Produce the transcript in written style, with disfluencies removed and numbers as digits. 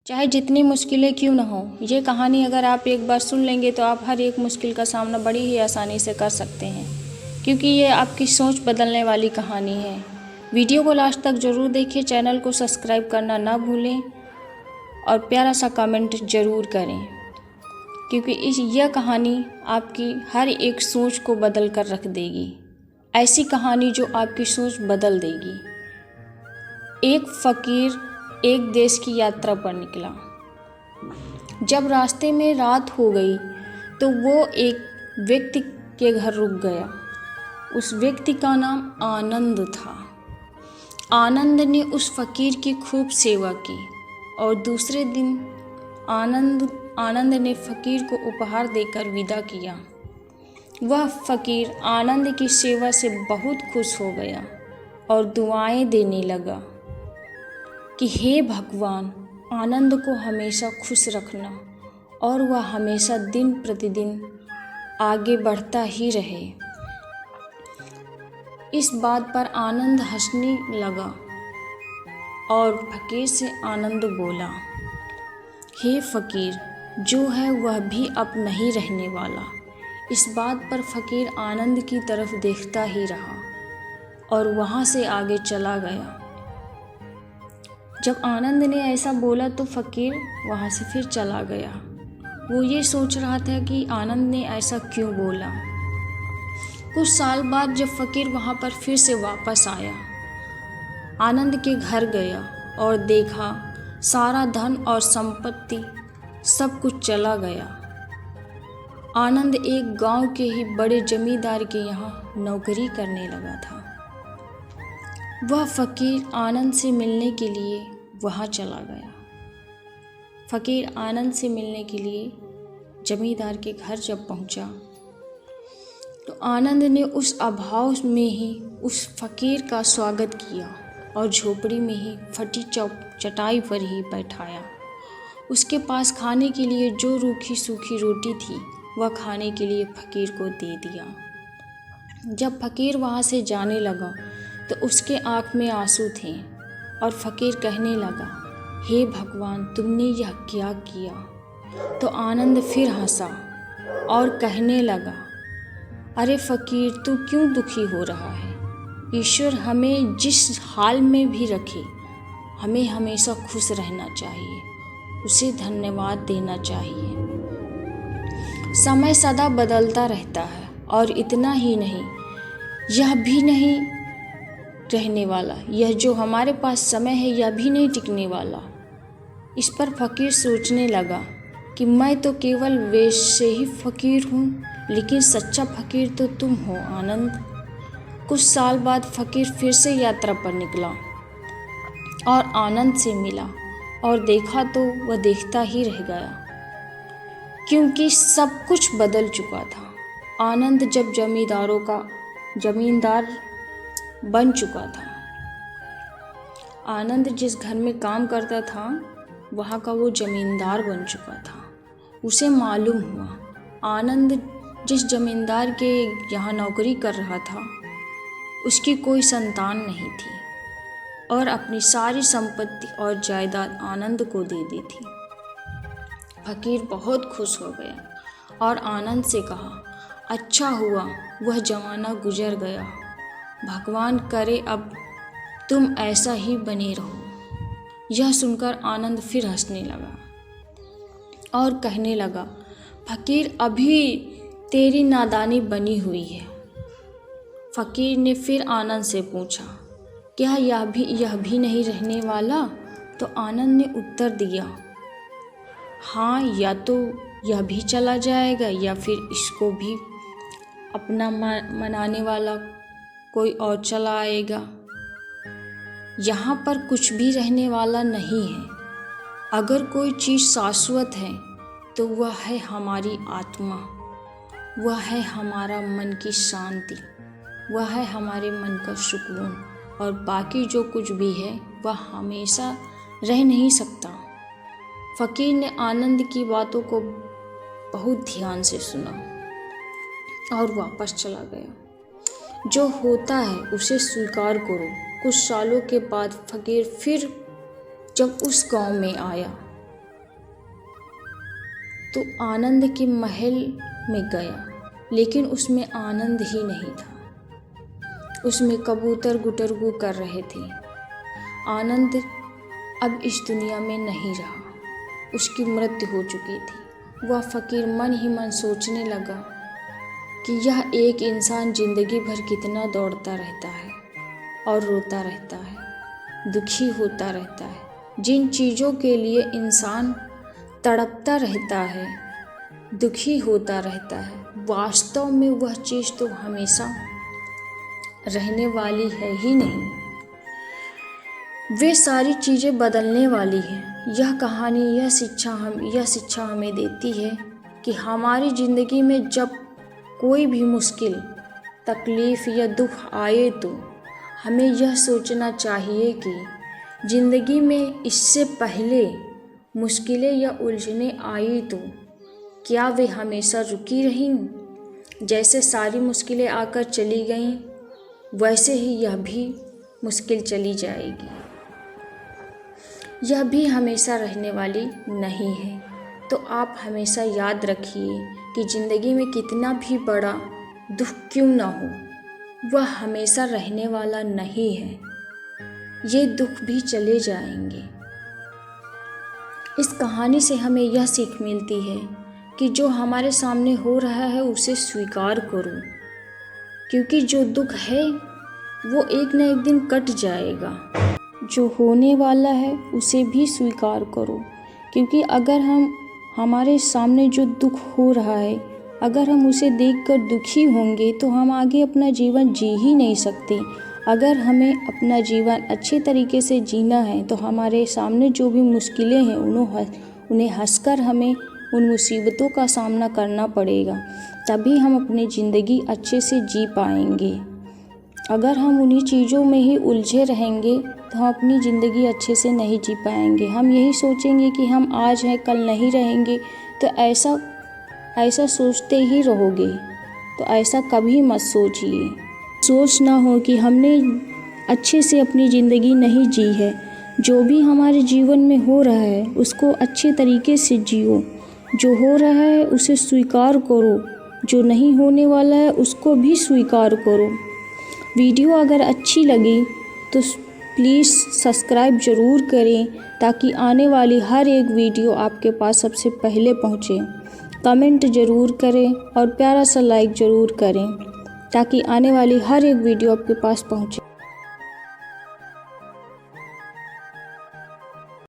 चाहे जितनी मुश्किलें क्यों ना हो, ये कहानी अगर आप एक बार सुन लेंगे तो आप हर एक मुश्किल का सामना बड़ी ही आसानी से कर सकते हैं, क्योंकि ये आपकी सोच बदलने वाली कहानी है। वीडियो को लास्ट तक ज़रूर देखिए, चैनल को सब्सक्राइब करना ना भूलें और प्यारा सा कमेंट ज़रूर करें, क्योंकि यह कहानी आपकी हर एक सोच को बदल कर रख देगी। ऐसी कहानी जो आपकी सोच बदल देगी। एक फ़कीर एक देश की यात्रा पर निकला। जब रास्ते में रात हो गई तो वो एक व्यक्ति के घर रुक गया। उस व्यक्ति का नाम आनंद था। आनंद ने उस फ़कीर की खूब सेवा की और दूसरे दिन आनंद ने फ़कीर को उपहार देकर विदा किया। वह फ़कीर आनंद की सेवा से बहुत खुश हो गया और दुआएं देने लगा कि हे भगवान, आनंद को हमेशा खुश रखना और वह हमेशा दिन प्रतिदिन आगे बढ़ता ही रहे। इस बात पर आनंद हंसने लगा और फ़कीर से आनंद बोला, हे फ़कीर, जो है वह भी अब नहीं रहने वाला। इस बात पर फ़कीर आनंद की तरफ देखता ही रहा और वहाँ से आगे चला गया। जब आनंद ने ऐसा बोला तो फ़कीर वहाँ से फिर चला गया। वो ये सोच रहा था कि आनंद ने ऐसा क्यों बोला। कुछ साल बाद जब फ़कीर वहाँ पर फिर से वापस आया, आनंद के घर गया और देखा सारा धन और संपत्ति सब कुछ चला गया। आनंद एक गांव के ही बड़े जमींदार के यहाँ नौकरी करने लगा था। वह फ़कीर आनंद से मिलने के लिए वहाँ चला गया। फ़कीर आनंद से मिलने के लिए जमींदार के घर जब पहुँचा तो आनंद ने उस अभाव में ही उस फ़कीर का स्वागत किया और झोपड़ी में ही फटी चटाई पर ही बैठाया। उसके पास खाने के लिए जो रूखी सूखी रोटी थी वह खाने के लिए फ़कीर को दे दिया। जब फ़कीर वहाँ से जाने लगा तो उसके आँख में आंसू थे और फ़कीर कहने लगा, हे भगवान, तुमने यह क्या किया। तो आनंद फिर हंसा और कहने लगा, अरे फ़कीर, तू क्यों दुखी हो रहा है। ईश्वर हमें जिस हाल में भी रखे, हमें हमेशा खुश रहना चाहिए, उसे धन्यवाद देना चाहिए। समय सदा बदलता रहता है और इतना ही नहीं, यह भी नहीं रहने वाला। यह जो हमारे पास समय है यह भी नहीं टिकने वाला। इस पर फ़कीर सोचने लगा कि मैं तो केवल वैसे ही फ़कीर हूँ, लेकिन सच्चा फ़कीर तो तुम हो आनंद। कुछ साल बाद फ़कीर फिर से यात्रा पर निकला और आनंद से मिला और देखा तो वह देखता ही रह गया, क्योंकि सब कुछ बदल चुका था। आनंद जब जमींदार बन चुका था। आनंद जिस घर में काम करता था वहाँ का वो जमींदार बन चुका था। उसे मालूम हुआ आनंद जिस जमींदार के यहाँ नौकरी कर रहा था उसकी कोई संतान नहीं थी और अपनी सारी संपत्ति और जायदाद आनंद को दे दी थी। फ़कीर बहुत खुश हो गया और आनंद से कहा, अच्छा हुआ वह ज़माना गुजर गया। भगवान करे अब तुम ऐसा ही बने रहो। यह सुनकर आनंद फिर हंसने लगा और कहने लगा, फ़कीर, अभी तेरी नादानी बनी हुई है। फ़कीर ने फिर आनंद से पूछा, क्या यह भी नहीं रहने वाला। तो आनंद ने उत्तर दिया, हाँ, या तो यह भी चला जाएगा या फिर इसको भी अपना मनाने वाला कोई और चला आएगा। यहाँ पर कुछ भी रहने वाला नहीं है। अगर कोई चीज़ शाश्वत है तो वह है हमारी आत्मा, वह है हमारा मन की शांति, वह है हमारे मन का सुकून, और बाकी जो कुछ भी है वह हमेशा रह नहीं सकता। फ़कीर ने आनंद की बातों को बहुत ध्यान से सुना और वापस चला गया। जो होता है उसे स्वीकार करो। कुछ सालों के बाद फ़कीर फिर जब उस गांव में आया तो आनंद के महल में गया, लेकिन उसमें आनंद ही नहीं था। उसमें कबूतर गुटरगू कर रहे थे। आनंद अब इस दुनिया में नहीं रहा, उसकी मृत्यु हो चुकी थी। वह फ़कीर मन ही मन सोचने लगा कि यह एक इंसान ज़िंदगी भर कितना दौड़ता रहता है और रोता रहता है, दुखी होता रहता है। जिन चीज़ों के लिए इंसान तड़पता रहता है, दुखी होता रहता है, वास्तव में वह चीज़ तो हमेशा रहने वाली है ही नहीं। वे सारी चीज़ें बदलने वाली हैं। यह कहानी यह शिक्षा हमें देती है कि हमारी ज़िंदगी में जब कोई भी मुश्किल, तकलीफ़ या दुख आए तो हमें यह सोचना चाहिए कि ज़िंदगी में इससे पहले मुश्किलें या उलझनें आई तो क्या वे हमेशा रुकी रहीं? जैसे सारी मुश्किलें आकर चली गईं, वैसे ही यह भी मुश्किल चली जाएगी। यह भी हमेशा रहने वाली नहीं है। तो आप हमेशा याद रखिए कि ज़िंदगी में कितना भी बड़ा दुख क्यों ना हो, वह हमेशा रहने वाला नहीं है। ये दुख भी चले जाएंगे। इस कहानी से हमें यह सीख मिलती है कि जो हमारे सामने हो रहा है उसे स्वीकार करो, क्योंकि जो दुख है वो एक न एक दिन कट जाएगा। जो होने वाला है उसे भी स्वीकार करो, क्योंकि अगर हमारे सामने जो दुख हो रहा है, अगर हम उसे देखकर दुखी होंगे तो हम आगे अपना जीवन जी ही नहीं सकते। अगर हमें अपना जीवन अच्छे तरीके से जीना है तो हमारे सामने जो भी मुश्किलें हैं उन्हें हंसकर हमें उन मुसीबतों का सामना करना पड़ेगा, तभी हम अपनी ज़िंदगी अच्छे से जी पाएंगे। अगर हम उन्हीं चीज़ों में ही उलझे रहेंगे तो हम अपनी ज़िंदगी अच्छे से नहीं जी पाएंगे। हम यही सोचेंगे कि हम आज हैं कल नहीं रहेंगे, तो ऐसा सोचते ही रहोगे। तो ऐसा कभी मत सोचिए। सोच ना हो कि हमने अच्छे से अपनी ज़िंदगी नहीं जी है। जो भी हमारे जीवन में हो रहा है उसको अच्छे तरीके से जियो। जो हो रहा है उसे स्वीकार करो, जो नहीं होने वाला है उसको भी स्वीकार करो। वीडियो अगर अच्छी लगी तो प्लीज़ सब्सक्राइब ज़रूर करें, ताकि आने वाली हर एक वीडियो आपके पास सबसे पहले पहुँचे। कमेंट ज़रूर करें और प्यारा सा लाइक ज़रूर करें, ताकि आने वाली हर एक वीडियो आपके पास पहुँचे।